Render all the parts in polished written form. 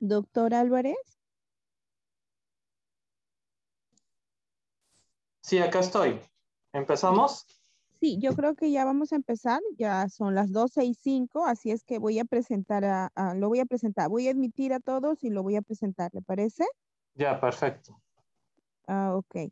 Doctor Álvarez. Sí, acá estoy. ¿Empezamos? Sí, yo creo que ya vamos a empezar. Ya son las 12:05, así es que voy a presentar lo voy a presentar. Voy a admitir a todos y lo voy a presentar, ¿le parece? Ya, perfecto. Ok.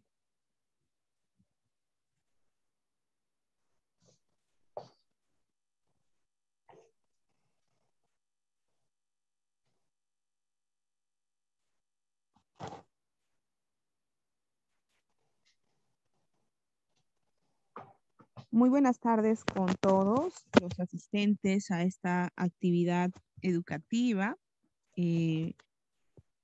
Muy buenas tardes con todos los asistentes a esta actividad educativa. Eh,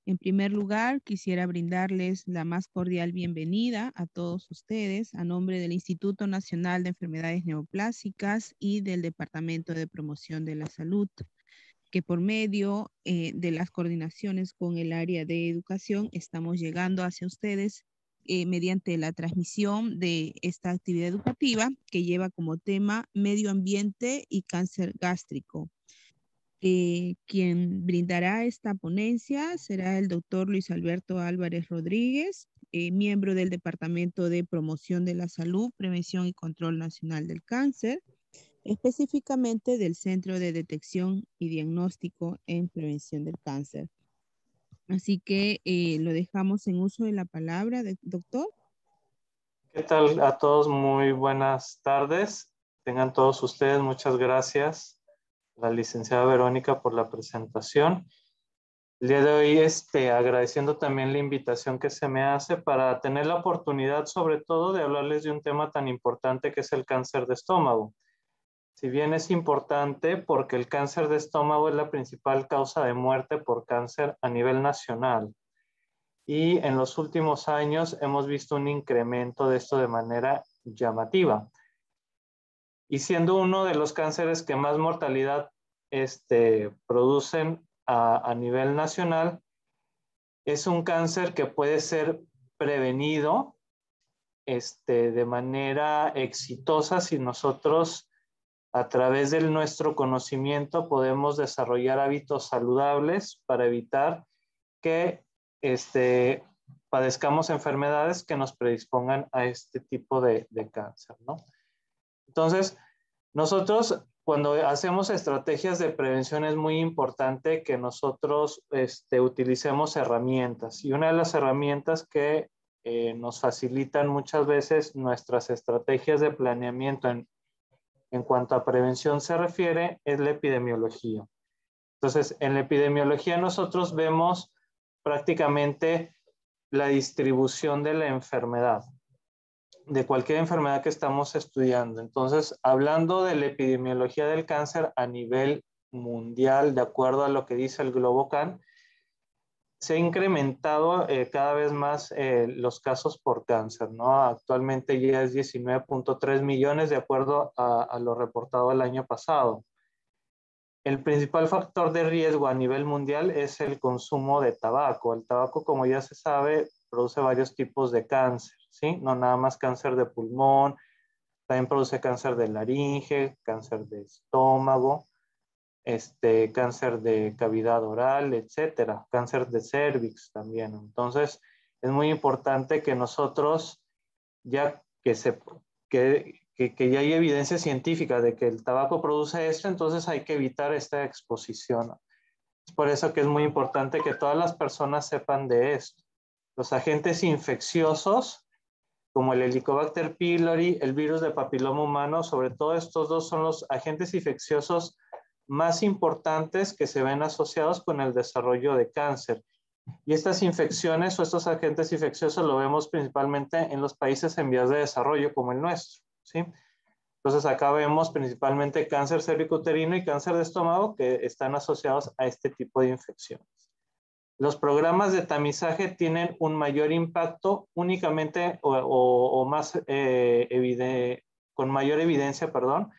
En primer lugar, quisiera brindarles la más cordial bienvenida a todos ustedes a nombre del Instituto Nacional de Enfermedades Neoplásicas y del Departamento de Promoción de la Salud, que por medio de las coordinaciones con el área de educación estamos llegando hacia ustedes mediante la transmisión de esta actividad educativa que lleva como tema medio ambiente y cáncer gástrico. Quien brindará esta ponencia será el doctor Luis Alberto Álvarez Rodríguez, miembro del Departamento de Promoción de la Salud, Prevención y Control Nacional del Cáncer, específicamente del Centro de Detección y Diagnóstico en Prevención del Cáncer. Así que lo dejamos en uso de la palabra, doctor. ¿Qué tal a todos? Muy buenas tardes. Tengan todos ustedes muchas gracias a la licenciada Verónica por la presentación. El día de hoy agradeciendo también la invitación que se me hace para tener la oportunidad sobre todo de hablarles de un tema tan importante que es el cáncer de estómago. Si bien es importante porque el cáncer de estómago es la principal causa de muerte por cáncer a nivel nacional. Y en los últimos años hemos visto un incremento de esto de manera llamativa. Y siendo uno de los cánceres que más mortalidad producen a nivel nacional, es un cáncer que puede ser prevenido de manera exitosa si nosotros a través de nuestro conocimiento podemos desarrollar hábitos saludables para evitar que padezcamos enfermedades que nos predispongan a este tipo de cáncer, ¿no? Entonces, nosotros cuando hacemos estrategias de prevención es muy importante que nosotros utilicemos herramientas. Y una de las herramientas que nos facilitan muchas veces nuestras estrategias de planeamiento en cuanto a prevención se refiere es la epidemiología. Entonces, en la epidemiología nosotros vemos prácticamente la distribución de la enfermedad, de cualquier enfermedad que estamos estudiando. Entonces, hablando de la epidemiología del cáncer a nivel mundial, de acuerdo a lo que dice el GloboCan, se ha incrementado cada vez más los casos por cáncer, ¿no? Actualmente ya es 19.3 millones de acuerdo a lo reportado el año pasado. El principal factor de riesgo a nivel mundial es el consumo de tabaco. El tabaco, como ya se sabe, produce varios tipos de cáncer, ¿sí? No nada más cáncer de pulmón, también produce cáncer de laringe, cáncer de estómago, cáncer de cavidad oral, etcétera, cáncer de cervix también. Entonces, es muy importante que nosotros, ya que ya hay evidencia científica de que el tabaco produce esto, entonces hay que evitar esta exposición. Es por eso que es muy importante que todas las personas sepan de esto. Los agentes infecciosos, como el Helicobacter pylori, el virus de papiloma humano, sobre todo estos dos son los agentes infecciosos más importantes que se ven asociados con el desarrollo de cáncer. Y estas infecciones o estos agentes infecciosos lo vemos principalmente en los países en vías de desarrollo como el nuestro, ¿sí? Entonces acá vemos principalmente cáncer cervicuterino y cáncer de estómago que están asociados a este tipo de infecciones. Los programas de tamizaje tienen un mayor impacto únicamente o más con mayor evidencia, perdón,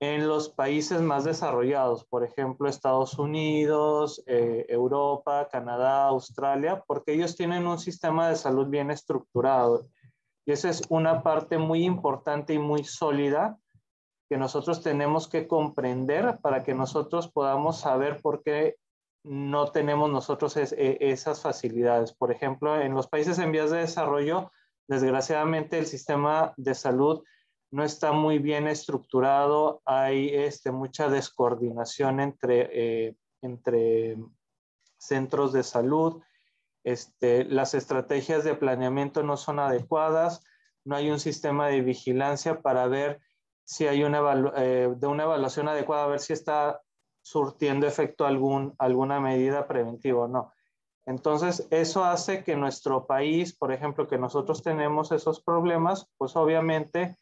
en los países más desarrollados, por ejemplo, Estados Unidos, Europa, Canadá, Australia, porque ellos tienen un sistema de salud bien estructurado. Y esa es una parte muy importante y muy sólida que nosotros tenemos que comprender para que nosotros podamos saber por qué no tenemos nosotros esas facilidades. Por ejemplo, en los países en vías de desarrollo, desgraciadamente el sistema de salud no está muy bien estructurado, hay mucha descoordinación entre centros de salud, las estrategias de planeamiento no son adecuadas, no hay un sistema de vigilancia para ver si hay una evaluación adecuada, a ver si está surtiendo efecto alguna medida preventiva o no. Entonces, eso hace que nuestro país, por ejemplo, que nosotros tenemos esos problemas, pues obviamente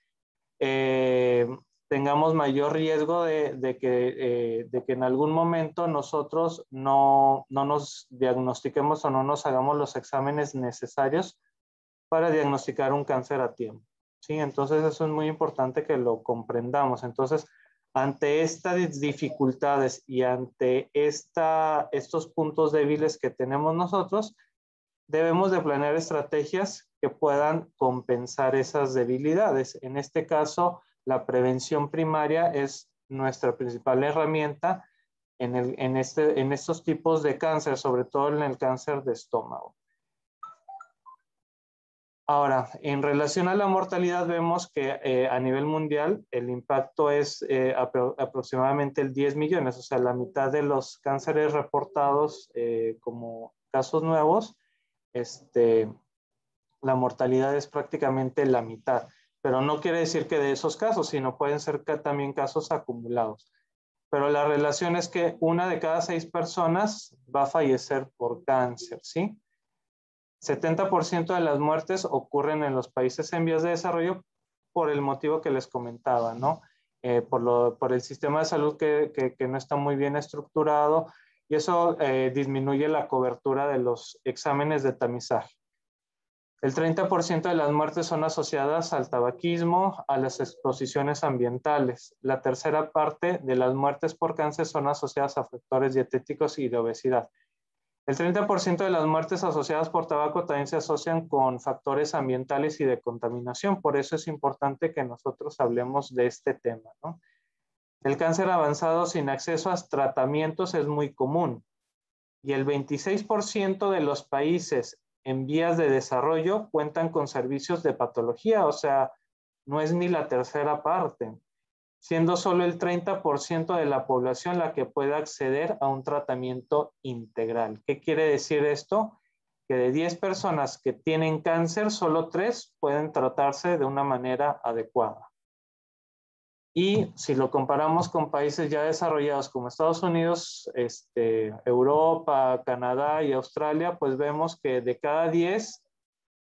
tengamos mayor riesgo de que en algún momento nosotros no nos diagnostiquemos o no nos hagamos los exámenes necesarios para diagnosticar un cáncer a tiempo. ¿Sí? Entonces eso es muy importante que lo comprendamos. Entonces, ante estas dificultades y ante estos puntos débiles que tenemos nosotros, debemos de planear estrategias que puedan compensar esas debilidades. En este caso, la prevención primaria es nuestra principal herramienta en estos tipos de cáncer, sobre todo en el cáncer de estómago. Ahora, en relación a la mortalidad, vemos que a nivel mundial el impacto es aproximadamente el 10 millones, o sea, la mitad de los cánceres reportados como casos nuevos, la mortalidad es prácticamente la mitad, pero no quiere decir que de esos casos, sino pueden ser también casos acumulados. Pero la relación es que 1 de cada 6 personas va a fallecer por cáncer, ¿sí? 70% de las muertes ocurren en los países en vías de desarrollo por el motivo que les comentaba, ¿no? Por el sistema de salud que no está muy bien estructurado, y eso disminuye la cobertura de los exámenes de tamizaje. El 30% de las muertes son asociadas al tabaquismo, a las exposiciones ambientales. La tercera parte de las muertes por cáncer son asociadas a factores dietéticos y de obesidad. El 30% de las muertes asociadas por tabaco también se asocian con factores ambientales y de contaminación. Por eso es importante que nosotros hablemos de este tema, ¿no? El cáncer avanzado sin acceso a tratamientos es muy común. Y el 26% de los países en vías de desarrollo cuentan con servicios de patología, o sea, no es ni la tercera parte, siendo solo el 30% de la población la que puede acceder a un tratamiento integral. ¿Qué quiere decir esto? Que de 10 personas que tienen cáncer, solo 3 pueden tratarse de una manera adecuada. Y si lo comparamos con países ya desarrollados como Estados Unidos, Europa, Canadá y Australia, pues vemos que de cada 10,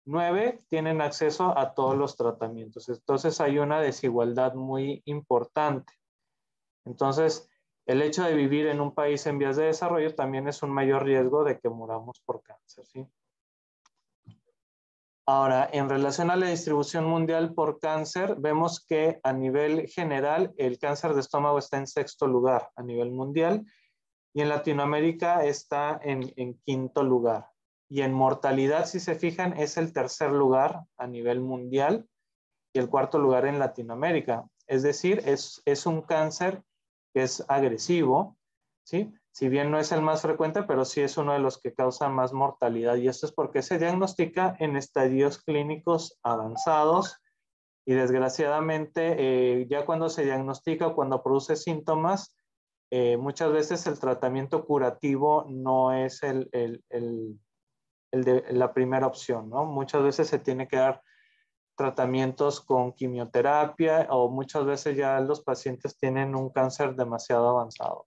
9 tienen acceso a todos los tratamientos. Entonces hay una desigualdad muy importante. Entonces, el hecho de vivir en un país en vías de desarrollo también es un mayor riesgo de que muramos por cáncer, ¿sí? Ahora, en relación a la distribución mundial por cáncer, vemos que a nivel general el cáncer de estómago está en 6º lugar a nivel mundial y en Latinoamérica está en 5º lugar. Y en mortalidad, si se fijan, es el 3er lugar a nivel mundial y el 4º lugar en Latinoamérica. Es decir, es un cáncer que es agresivo, ¿sí? Si bien no es el más frecuente, pero sí es uno de los que causa más mortalidad. Y esto es porque se diagnostica en estadios clínicos avanzados y desgraciadamente ya cuando se diagnostica o cuando produce síntomas, muchas veces el tratamiento curativo no es la primera opción, ¿no? Muchas veces se tiene que dar tratamientos con quimioterapia o muchas veces ya los pacientes tienen un cáncer demasiado avanzado.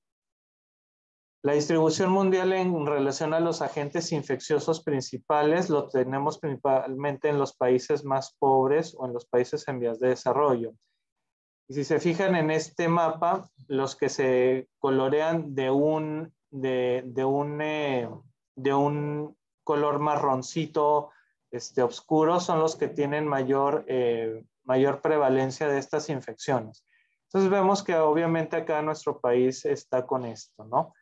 La distribución mundial en relación a los agentes infecciosos principales lo tenemos principalmente en los países más pobres o en los países en vías de desarrollo. Y si se fijan en este mapa, los que se colorean de un color marroncito oscuro son los que tienen mayor prevalencia de estas infecciones. Entonces vemos que obviamente acá nuestro país está con esto, ¿no?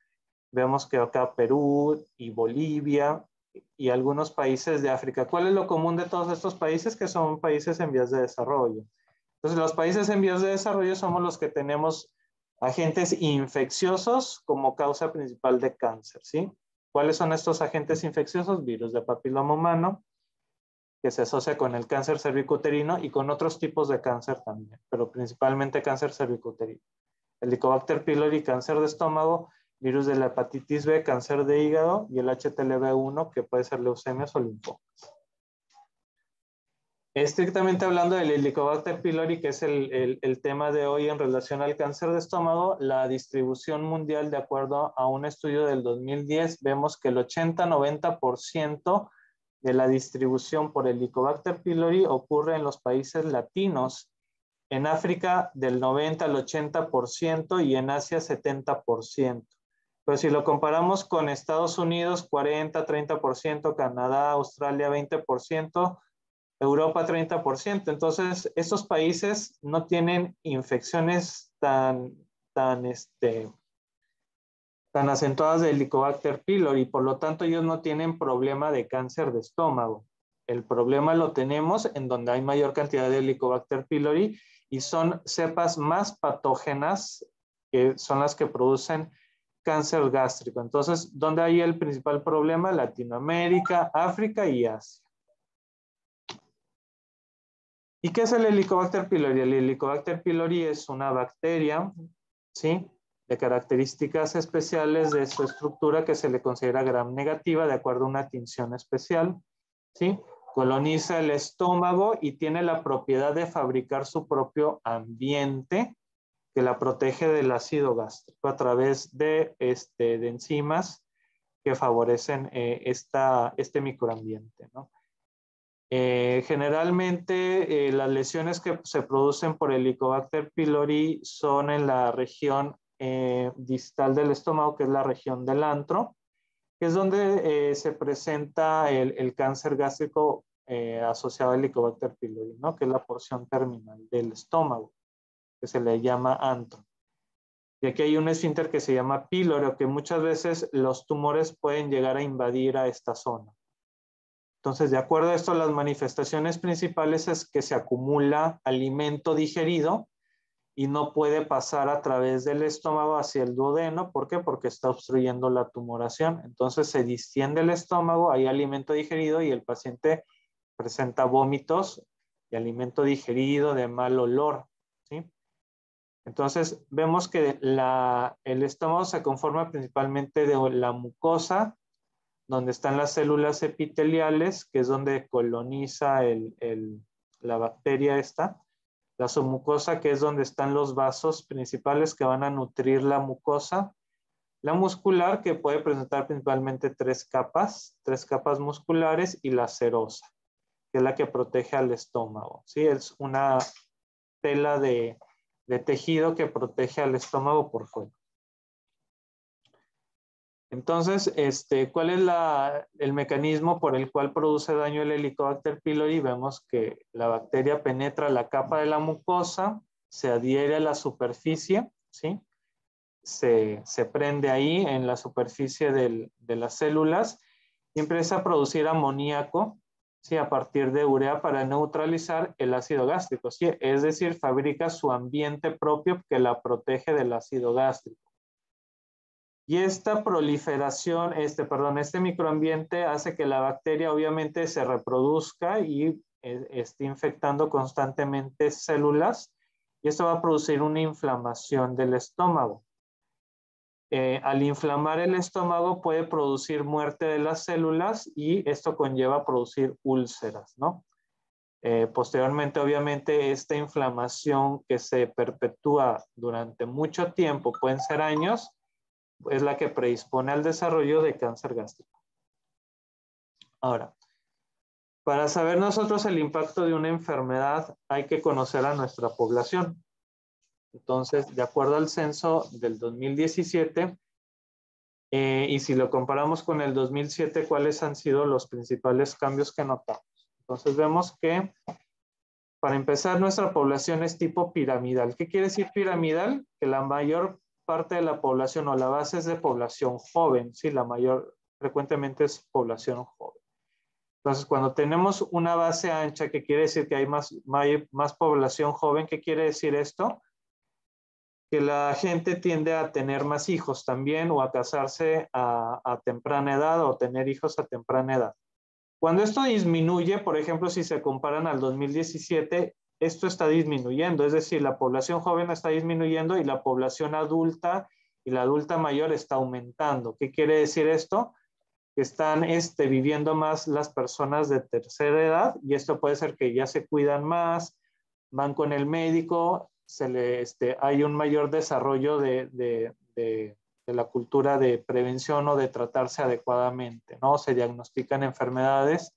Vemos que acá Perú y Bolivia y algunos países de África. ¿Cuál es lo común de todos estos países? Que son países en vías de desarrollo. Entonces, los países en vías de desarrollo somos los que tenemos agentes infecciosos como causa principal de cáncer, ¿sí? ¿Cuáles son estos agentes infecciosos? Virus de papiloma humano, que se asocia con el cáncer cervicouterino y con otros tipos de cáncer también, pero principalmente cáncer cervicouterino. Helicobacter pylori, cáncer de estómago, virus de la hepatitis B, cáncer de hígado y el HTLV1, que puede ser leucemias o linfomas. Estrictamente hablando del Helicobacter pylori, que es el tema de hoy en relación al cáncer de estómago, la distribución mundial, de acuerdo a un estudio del 2010, vemos que el 80-90% de la distribución por Helicobacter pylori ocurre en los países latinos, en África del 90 al 80% y en Asia 70%. Pero si lo comparamos con Estados Unidos, 40-30%, Canadá, Australia 20%, Europa 30%. Entonces, estos países no tienen infecciones tan acentuadas de Helicobacter pylori y por lo tanto ellos no tienen problema de cáncer de estómago. El problema lo tenemos en donde hay mayor cantidad de Helicobacter pylori y son cepas más patógenas que son las que producen cáncer gástrico. Entonces, ¿dónde hay el principal problema? Latinoamérica, África y Asia. ¿Y qué es el Helicobacter pylori? El Helicobacter pylori es una bacteria, ¿sí?, de características especiales de su estructura que se le considera gram negativa de acuerdo a una tinción especial, ¿sí? Coloniza el estómago y tiene la propiedad de fabricar su propio ambiente que la protege del ácido gástrico a través de enzimas que favorecen este microambiente, ¿no? Generalmente las lesiones que se producen por Helicobacter pylori son en la región distal del estómago, que es la región del antro, que es donde se presenta el cáncer gástrico asociado a Helicobacter pylori, ¿no?, que es la porción terminal del estómago, que se le llama antro. Y aquí hay un esfínter que se llama píloro, que muchas veces los tumores pueden llegar a invadir a esta zona. Entonces, de acuerdo a esto, las manifestaciones principales es que se acumula alimento digerido y no puede pasar a través del estómago hacia el duodeno. ¿Por qué? Porque está obstruyendo la tumoración. Entonces se distiende el estómago, hay alimento digerido y el paciente presenta vómitos de alimento digerido, de mal olor, ¿sí? Entonces vemos que el estómago se conforma principalmente de la mucosa, donde están las células epiteliales, que es donde coloniza la bacteria esta. La submucosa, que es donde están los vasos principales que van a nutrir la mucosa. La muscular, que puede presentar principalmente tres capas musculares, y la serosa, que es la que protege al estómago, ¿sí? Es una tela de tejido que protege al estómago por fuera. Entonces, ¿cuál es el mecanismo por el cual produce daño el Helicobacter pylori? Vemos que la bacteria penetra la capa de la mucosa, se adhiere a la superficie, ¿sí? Se prende ahí en la superficie de las células y empieza a producir amoníaco, ¿sí?, a partir de urea para neutralizar el ácido gástrico, ¿sí? Es decir, fabrica su ambiente propio que la protege del ácido gástrico. Y esta proliferación, este microambiente hace que la bacteria obviamente se reproduzca y esté infectando constantemente células, y esto va a producir una inflamación del estómago. Al inflamar el estómago puede producir muerte de las células y esto conlleva a producir úlceras, ¿no? Posteriormente, obviamente, esta inflamación que se perpetúa durante mucho tiempo, pueden ser años, es la que predispone al desarrollo de cáncer gástrico. Ahora, para saber nosotros el impacto de una enfermedad, hay que conocer a nuestra población. Entonces, de acuerdo al censo del 2017, y si lo comparamos con el 2007, ¿cuáles han sido los principales cambios que notamos? Entonces, vemos que, para empezar, nuestra población es tipo piramidal. ¿Qué quiere decir piramidal? Que la mayor parte de la población o la base es de población joven, ¿sí? La mayor frecuentemente es población joven. Entonces, cuando tenemos una base ancha, ¿qué quiere decir? Que hay más población joven. ¿Qué quiere decir esto? que la gente tiende a tener más hijos también o a casarse a temprana edad o tener hijos a temprana edad. Cuando esto disminuye, por ejemplo, si se comparan al 2017, esto está disminuyendo, es decir, la población joven está disminuyendo y la población adulta y la adulta mayor está aumentando. ¿Qué quiere decir esto? Que están viviendo más las personas de tercera edad y esto puede ser que ya se cuidan más, van con el médico, hay un mayor desarrollo de la cultura de prevención o de tratarse adecuadamente, ¿no? Se diagnostican enfermedades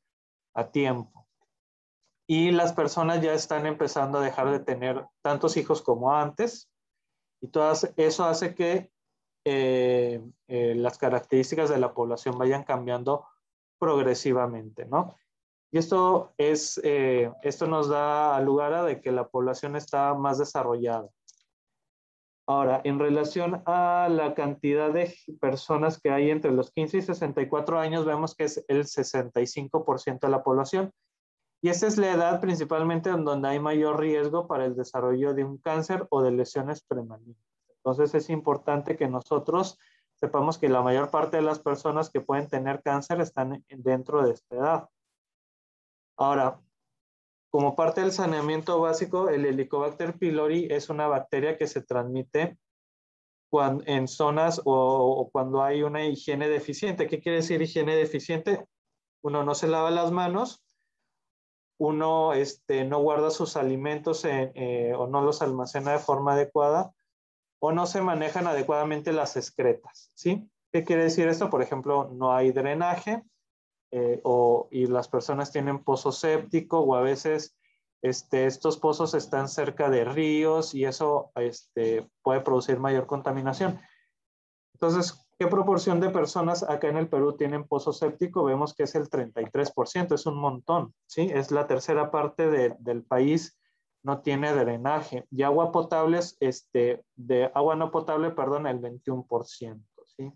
a tiempo. Y las personas ya están empezando a dejar de tener tantos hijos como antes y eso hace que las características de la población vayan cambiando progresivamente, ¿no? Y esto nos da lugar a de que la población está más desarrollada. Ahora, en relación a la cantidad de personas que hay entre los 15 y 64 años, vemos que es el 65% de la población. Y esta es la edad principalmente en donde hay mayor riesgo para el desarrollo de un cáncer o de lesiones premalignas. Entonces es importante que nosotros sepamos que la mayor parte de las personas que pueden tener cáncer están dentro de esta edad. Ahora, como parte del saneamiento básico, el Helicobacter pylori es una bacteria que se transmite en zonas o cuando hay una higiene deficiente. ¿Qué quiere decir higiene deficiente? Uno no se lava las manos, uno no guarda sus alimentos o no los almacena de forma adecuada, o no se manejan adecuadamente las excretas, ¿sí? ¿Qué quiere decir esto? Por ejemplo, no hay drenaje y las personas tienen pozo séptico o a veces estos pozos están cerca de ríos y eso puede producir mayor contaminación. Entonces, ¿qué proporción de personas acá en el Perú tienen pozo séptico? Vemos que es el 33%, es un montón, ¿sí? Es la tercera parte del país no tiene drenaje. Y agua potable, de agua no potable, perdón, el 21%, ¿sí?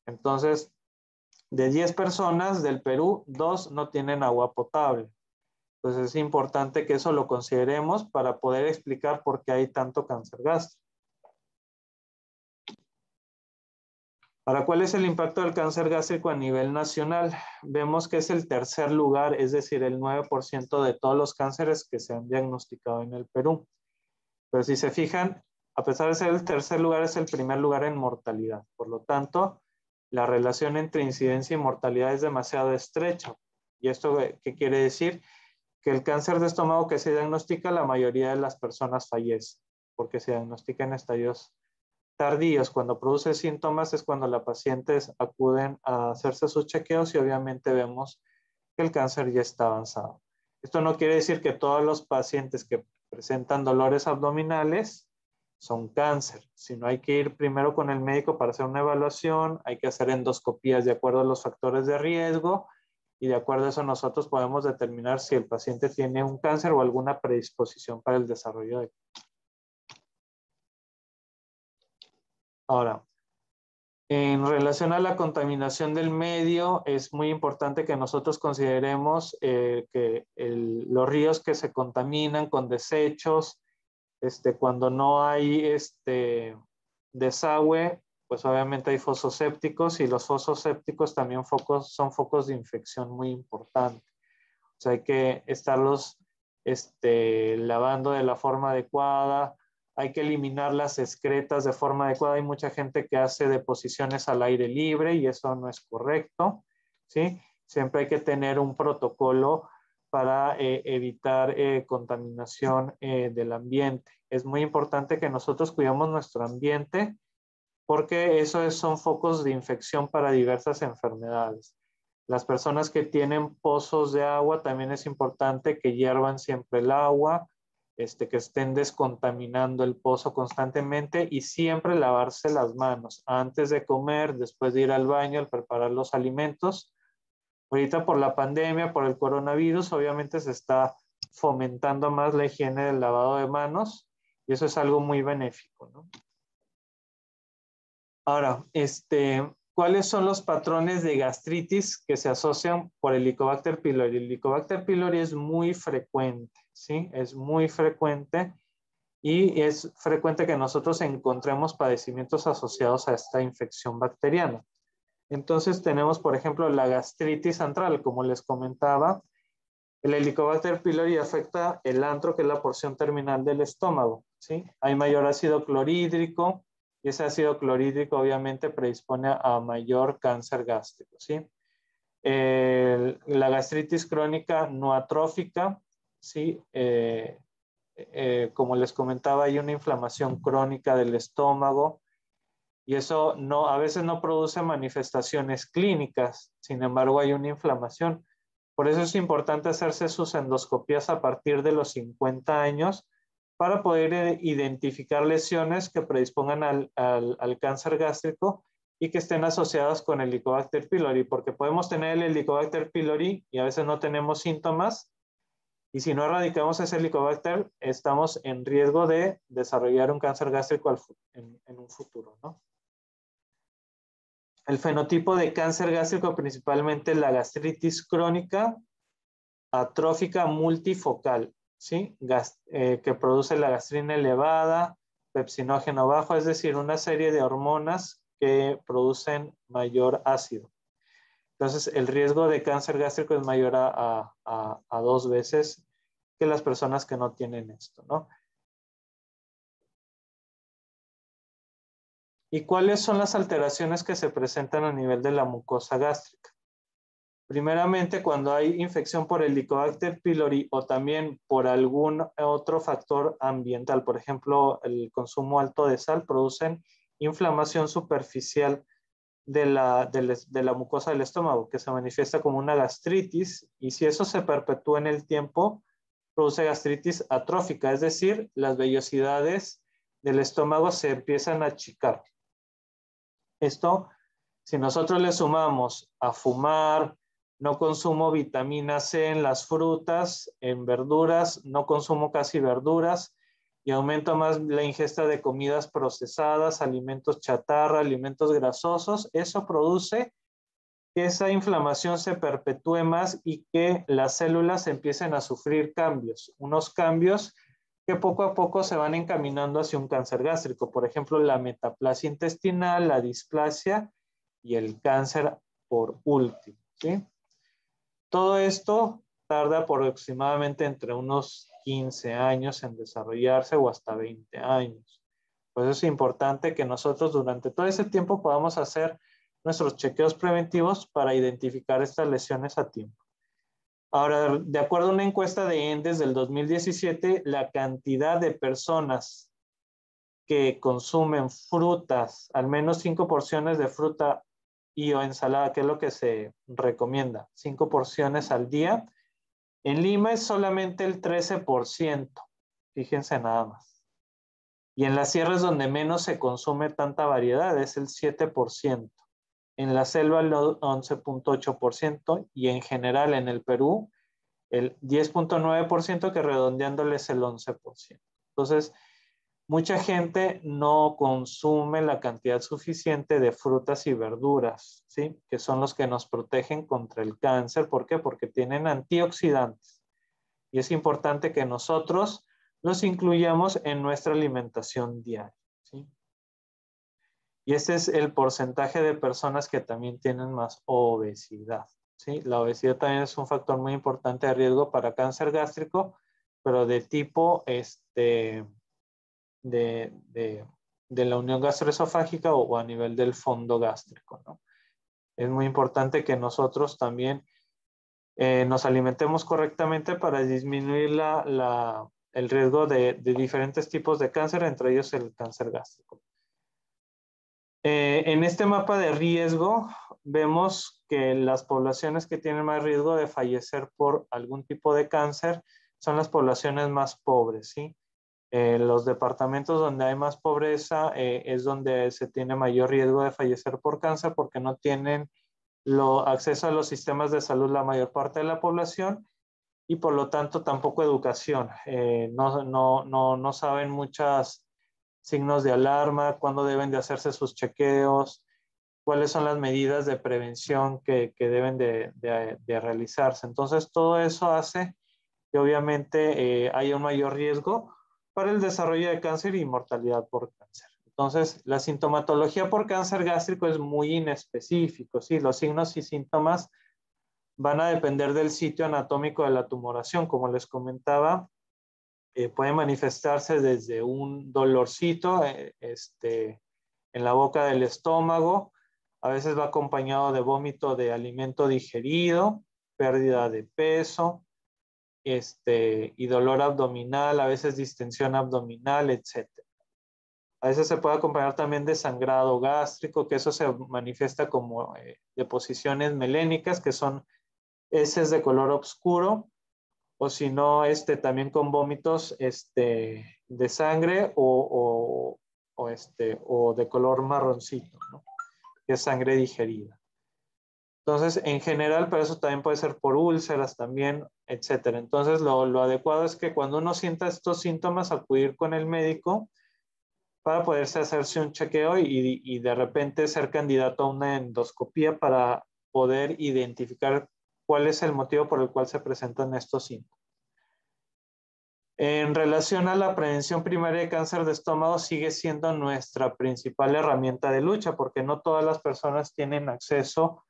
Entonces, de 10 personas del Perú, 2 no tienen agua potable. Entonces, es importante que eso lo consideremos para poder explicar por qué hay tanto cáncer gástrico. Ahora, ¿cuál es el impacto del cáncer gástrico a nivel nacional? Vemos que es el tercer lugar, es decir, el 9% de todos los cánceres que se han diagnosticado en el Perú. Pero si se fijan, a pesar de ser el tercer lugar, es el primer lugar en mortalidad. Por lo tanto, la relación entre incidencia y mortalidad es demasiado estrecha. ¿Y esto qué quiere decir? Que el cáncer de estómago que se diagnostica, la mayoría de las personas fallece, porque se diagnostica en estadios tardíos. Cuando produce síntomas es cuando las pacientes acuden a hacerse sus chequeos y obviamente vemos que el cáncer ya está avanzado. Esto no quiere decir que todos los pacientes que presentan dolores abdominales son cáncer, sino hay que ir primero con el médico para hacer una evaluación, hay que hacer endoscopías de acuerdo a los factores de riesgo y de acuerdo a eso nosotros podemos determinar si el paciente tiene un cáncer o alguna predisposición para el desarrollo de cáncer. Ahora, en relación a la contaminación del medio, es muy importante que nosotros consideremos que los ríos que se contaminan con desechos, cuando no hay desagüe, pues obviamente hay fosos sépticos y los fosos sépticos también son focos de infección muy importantes. O sea, hay que estarlos lavando de la forma adecuada, hay que eliminar las excretas de forma adecuada. Hay mucha gente que hace deposiciones al aire libre y eso no es correcto, ¿sí? Siempre hay que tener un protocolo para evitar contaminación del ambiente. Es muy importante que nosotros cuidemos nuestro ambiente porque esos son focos de infección para diversas enfermedades. Las personas que tienen pozos de agua también es importante que hiervan siempre el agua, que estén descontaminando el pozo constantemente y siempre lavarse las manos antes de comer, después de ir al baño, al preparar los alimentos. Ahorita por la pandemia, por el coronavirus, obviamente se está fomentando más la higiene del lavado de manos y eso es algo muy benéfico, ¿no? Ahora, ¿cuáles son los patrones de gastritis que se asocian por el Helicobacter pylori? El Helicobacter pylori es muy frecuente, ¿sí? Es muy frecuente y es frecuente que nosotros encontremos padecimientos asociados a esta infección bacteriana. Entonces tenemos, por ejemplo, la gastritis antral, como les comentaba. El Helicobacter pylori afecta el antro, que es la porción terminal del estómago, ¿sí? Hay mayor ácido clorhídrico y ese ácido clorhídrico obviamente predispone a mayor cáncer gástrico, ¿sí? La gastritis crónica no atrófica, ¿sí? Como les comentaba, hay una inflamación crónica del estómago y eso no, a veces no produce manifestaciones clínicas, sin embargo hay una inflamación. Por eso es importante hacerse sus endoscopías a partir de los 50 años para poder identificar lesiones que predispongan al cáncer gástrico y que estén asociadas con el Helicobacter pylori, porque podemos tener el Helicobacter pylori y a veces no tenemos síntomas, y si no erradicamos ese Helicobacter, estamos en riesgo de desarrollar un cáncer gástrico en un futuro, ¿no? El fenotipo de cáncer gástrico, principalmente la gastritis crónica, atrófica multifocal, ¿sí? Que produce la gastrina elevada, pepsinógeno bajo, es decir, una serie de hormonas que producen mayor ácido. Entonces, el riesgo de cáncer gástrico es mayor a 2 veces que las personas que no tienen esto, ¿no? ¿Y cuáles son las alteraciones que se presentan a nivel de la mucosa gástrica? Primeramente, cuando hay infección por Helicobacter pylori o también por algún otro factor ambiental, por ejemplo, el consumo alto de sal, producen inflamación superficial de la mucosa del estómago, que se manifiesta como una gastritis, y si eso se perpetúa en el tiempo, produce gastritis atrófica, es decir, las vellosidades del estómago se empiezan a achicar. Esto, si nosotros le sumamos a fumar, no consumo vitamina C en las frutas, en verduras, no consumo casi verduras y aumento más la ingesta de comidas procesadas, alimentos chatarra, alimentos grasosos, eso produce que esa inflamación se perpetúe más y que las células empiecen a sufrir cambios, unos cambios que poco a poco se van encaminando hacia un cáncer gástrico, por ejemplo, la metaplasia intestinal, la displasia y el cáncer por último, ¿sí? Todo esto tarda aproximadamente entre unos 15 años en desarrollarse o hasta 20 años. Por eso es importante que nosotros durante todo ese tiempo podamos hacer nuestros chequeos preventivos para identificar estas lesiones a tiempo. Ahora, de acuerdo a una encuesta de ENDES del 2017, la cantidad de personas que consumen frutas, al menos 5 porciones de fruta y o ensalada, que es lo que se recomienda, 5 porciones al día, en Lima es solamente el 13%, fíjense nada más. Y en la sierra es donde menos se consume tanta variedad, es el 7%. En la selva el 11.8% y en general en el Perú el 10.9%, que redondeándole es el 11%. Entonces, mucha gente no consume la cantidad suficiente de frutas y verduras, ¿sí? Que son los que nos protegen contra el cáncer. ¿Por qué? Porque tienen antioxidantes. Y es importante que nosotros los incluyamos en nuestra alimentación diaria, ¿sí? Y este es el porcentaje de personas que también tienen más obesidad, ¿sí? La obesidad también es un factor muy importante de riesgo para cáncer gástrico, pero de tipo de la unión gastroesofágica o a nivel del fondo gástrico, ¿no? Es muy importante que nosotros también nos alimentemos correctamente para disminuir el riesgo de diferentes tipos de cáncer, entre ellos el cáncer gástrico. En este mapa de riesgo vemos que las poblaciones que tienen más riesgo de fallecer por algún tipo de cáncer son las poblaciones más pobres, ¿sí? Los departamentos donde hay más pobreza es donde se tiene mayor riesgo de fallecer por cáncer porque no tienen acceso a los sistemas de salud la mayor parte de la población y por lo tanto tampoco educación. No saben muchos signos de alarma, cuándo deben de hacerse sus chequeos, cuáles son las medidas de prevención que deben de realizarse. Entonces todo eso hace que obviamente haya un mayor riesgo para el desarrollo de cáncer y mortalidad por cáncer. Entonces, la sintomatología por cáncer gástrico es muy inespecífico, ¿sí? Los signos y síntomas van a depender del sitio anatómico de la tumoración. Como les comentaba, puede manifestarse desde un dolorcito en la boca del estómago, a veces va acompañado de vómito de alimento digerido, pérdida de peso, y dolor abdominal, a veces distensión abdominal, etc. A veces se puede acompañar también de sangrado gástrico, que eso se manifiesta como deposiciones melénicas, que son heces de color oscuro, o si no, también con vómitos de sangre o de color marroncito, ¿no? Que es sangre digerida. Entonces, en general, pero eso también puede ser por úlceras también, etcétera. Entonces, lo adecuado es que cuando uno sienta estos síntomas, acudir con el médico para poderse hacerse un chequeo y de repente ser candidato a una endoscopía para poder identificar cuál es el motivo por el cual se presentan estos síntomas. En relación a la prevención primaria de cáncer de estómago, sigue siendo nuestra principal herramienta de lucha, porque no todas las personas tienen acceso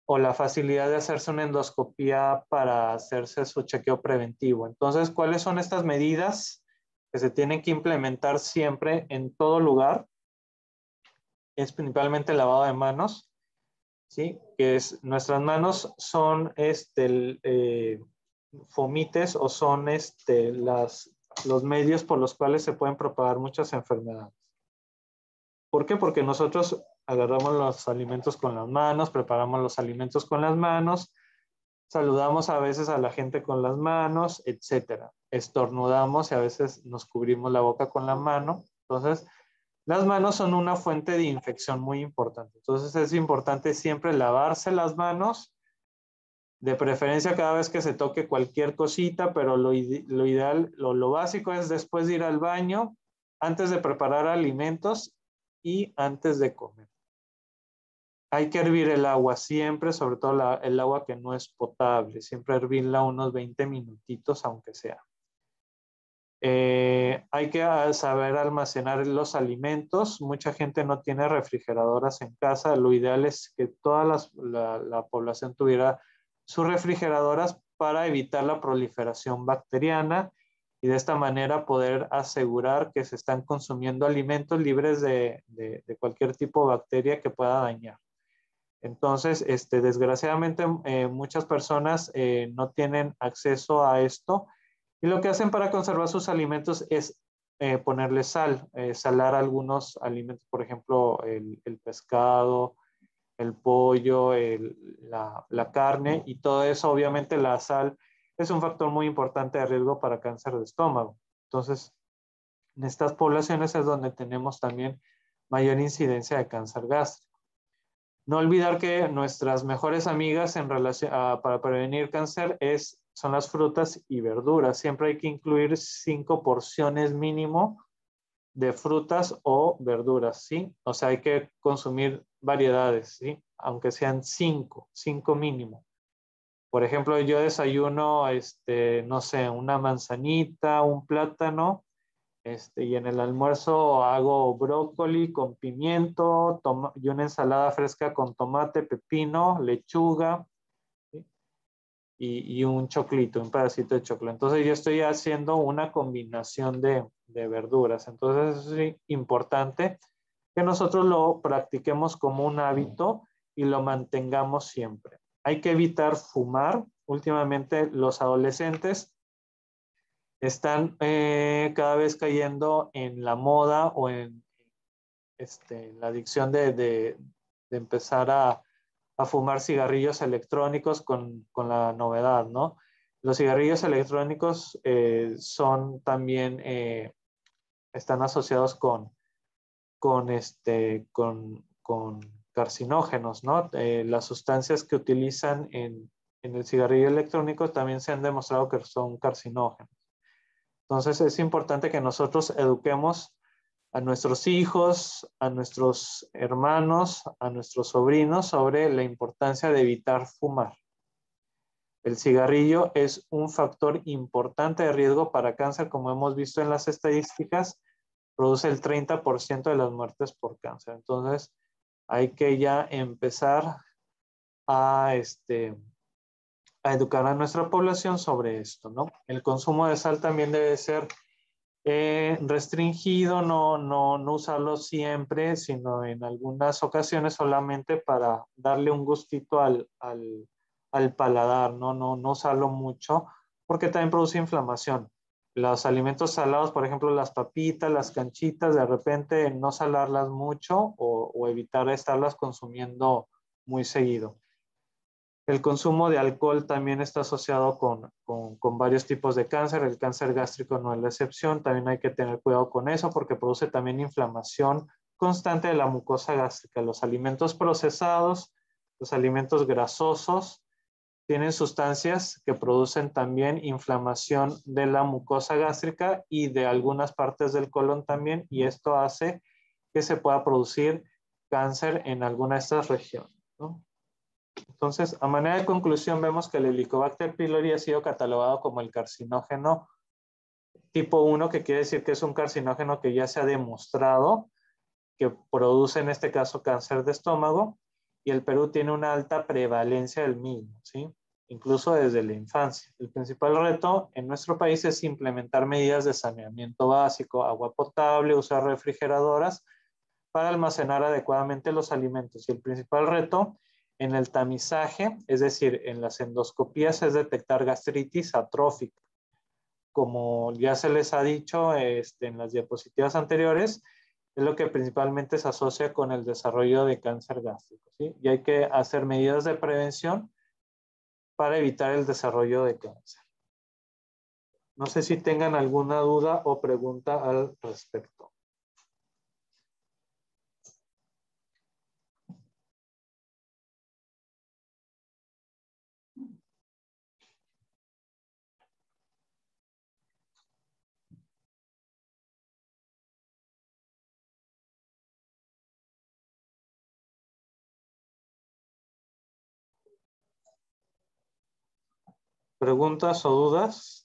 o la facilidad de hacerse una endoscopía para hacerse su chequeo preventivo. Entonces, ¿cuáles son estas medidas que se tienen que implementar siempre en todo lugar? Es principalmente el lavado de manos, ¿sí? Que es, nuestras manos son fomites o son los medios por los cuales se pueden propagar muchas enfermedades. ¿Por qué? Porque nosotros agarramos los alimentos con las manos, preparamos los alimentos con las manos, saludamos a veces a la gente con las manos, etcétera. Estornudamos y a veces nos cubrimos la boca con la mano. Entonces, las manos son una fuente de infección muy importante. Entonces, es importante siempre lavarse las manos, de preferencia cada vez que se toque cualquier cosita, pero lo ideal, lo básico es después de ir al baño, antes de preparar alimentos y antes de comer. Hay que hervir el agua siempre, sobre todo el agua que no es potable, siempre hervirla unos 20 minutitos, aunque sea. Hay que saber almacenar los alimentos. Mucha gente no tiene refrigeradoras en casa. Lo ideal es que toda la población tuviera sus refrigeradoras para evitar la proliferación bacteriana y de esta manera poder asegurar que se están consumiendo alimentos libres de cualquier tipo de bacteria que pueda dañar. Entonces, desgraciadamente, muchas personas no tienen acceso a esto y lo que hacen para conservar sus alimentos es ponerle sal, salar algunos alimentos, por ejemplo, el pescado, el pollo, la carne y todo eso. Obviamente la sal es un factor muy importante de riesgo para cáncer de estómago. Entonces, en estas poblaciones es donde tenemos también mayor incidencia de cáncer gástrico. No olvidar que nuestras mejores amigas para prevenir cáncer son las frutas y verduras. Siempre hay que incluir 5 porciones mínimo de frutas o verduras, ¿sí? O sea, hay que consumir variedades, ¿sí? Aunque sean 5 mínimo. Por ejemplo, yo desayuno, no sé, una manzanita, un plátano, y en el almuerzo hago brócoli con pimiento y una ensalada fresca con tomate, pepino, lechuga, ¿sí? y un choclito, un pedacito de chocolate. Entonces yo estoy haciendo una combinación de verduras. Entonces es importante que nosotros lo practiquemos como un hábito y lo mantengamos siempre. Hay que evitar fumar. Últimamente los adolescentes están cada vez cayendo en la moda o en la adicción de empezar a fumar cigarrillos electrónicos con la novedad, ¿no? Los cigarrillos electrónicos son también, están asociados con carcinógenos, ¿no? Las sustancias que utilizan en el cigarrillo electrónico también se han demostrado que son carcinógenos. Entonces es importante que nosotros eduquemos a nuestros hijos, a nuestros hermanos, a nuestros sobrinos sobre la importancia de evitar fumar. El cigarrillo es un factor importante de riesgo para cáncer, como hemos visto en las estadísticas, produce el 30% de las muertes por cáncer. Entonces, hay que ya empezar a educar a nuestra población sobre esto, ¿no? El consumo de sal también debe ser restringido, no usarlo siempre, sino en algunas ocasiones solamente para darle un gustito al paladar, no usarlo mucho, porque también produce inflamación. Los alimentos salados, por ejemplo, las papitas, las canchitas, de repente no salarlas mucho o evitar estarlas consumiendo muy seguido. El consumo de alcohol también está asociado con varios tipos de cáncer. El cáncer gástrico no es la excepción. También hay que tener cuidado con eso porque produce también inflamación constante de la mucosa gástrica. Los alimentos procesados, los alimentos grasosos, tienen sustancias que producen también inflamación de la mucosa gástrica y de algunas partes del colon también, y esto hace que se pueda producir cáncer en alguna de estas regiones, ¿no? Entonces, a manera de conclusión, vemos que el Helicobacter pylori ha sido catalogado como el carcinógeno tipo 1, que quiere decir que es un carcinógeno que ya se ha demostrado que produce en este caso cáncer de estómago, y el Perú tiene una alta prevalencia del mismo, ¿sí? Incluso desde la infancia. El principal reto en nuestro país es implementar medidas de saneamiento básico, agua potable, usar refrigeradoras para almacenar adecuadamente los alimentos. Y el principal reto en el tamizaje, es decir, en las endoscopías, es detectar gastritis atrófica. Como ya se les ha dicho en las diapositivas anteriores, es lo que principalmente se asocia con el desarrollo de cáncer gástrico, ¿sí? Y hay que hacer medidas de prevención para evitar el desarrollo de cáncer. No sé si tengan alguna duda o pregunta al respecto. ¿Preguntas o dudas?